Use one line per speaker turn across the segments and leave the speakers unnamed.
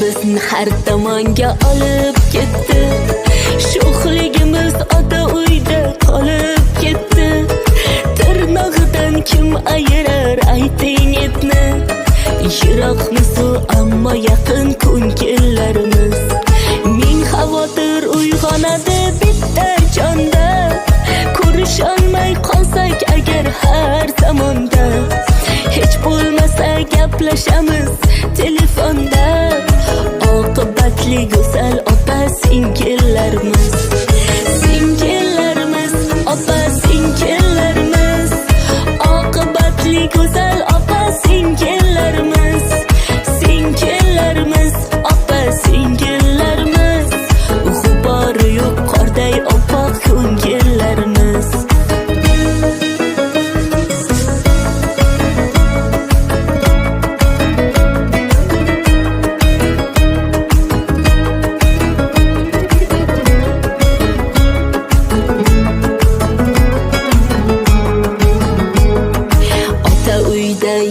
bizni har tomonga olib ketdi. Sho'xligimiz ota uyda qolib ketdi. Tirnog'idan kim ayirar ayting etni. Yiroqmisu ammo yaqin ko'ngillarimiz. Ming xavotir uyg'onadi bitta jonda. Ko'risholmay qolsak agar har zamonda. Hech bo'lmasa gaplashamiz telefonda. Oqibatli go'zal opa singillarimiz. Singillarimiz, opa singillarimiz. Oqibatli go'zal opa singillarimiz. Singillarimiz, opa singillarimiz. G'ubori yo'q qorday oppoq ko'ngillarimiz.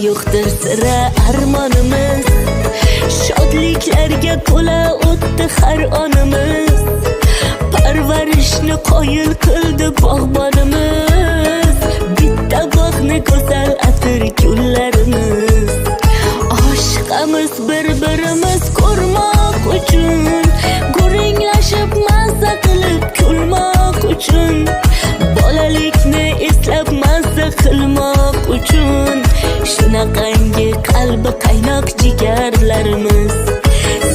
Yo'qdir sira armonimiz. Shodliklarga to'la o'tdi har onimiz. Parvarishni qoyil qildi bog'bonimiz. Bitta bog'ni go'zal atir gullarimiz. Oshiqamiz bir-birimiz ko'rmoq uchun. Guringlashib mazza qilib kulmoq uchun. Bolalikni eslab mazza qilmoq uchun. Shunaqangi qalbi qaynoq jigarlarimiz.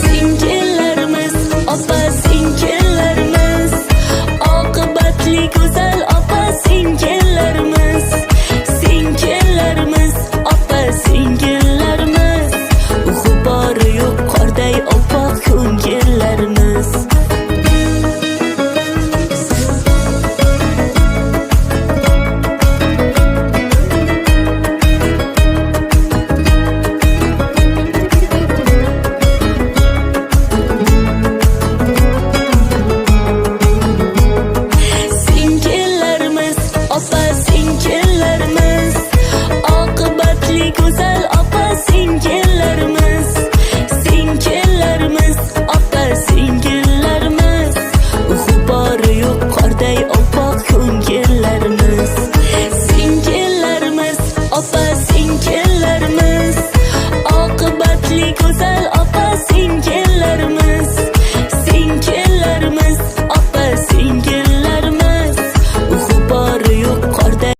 Singillarimiz, opa singillarimiz. Oqibatli go'zal opa singillarimiz. Singillarimiz, opa singillarimiz. G'ubori yo'q qorday oppoq ko'ngillarimiz. Opa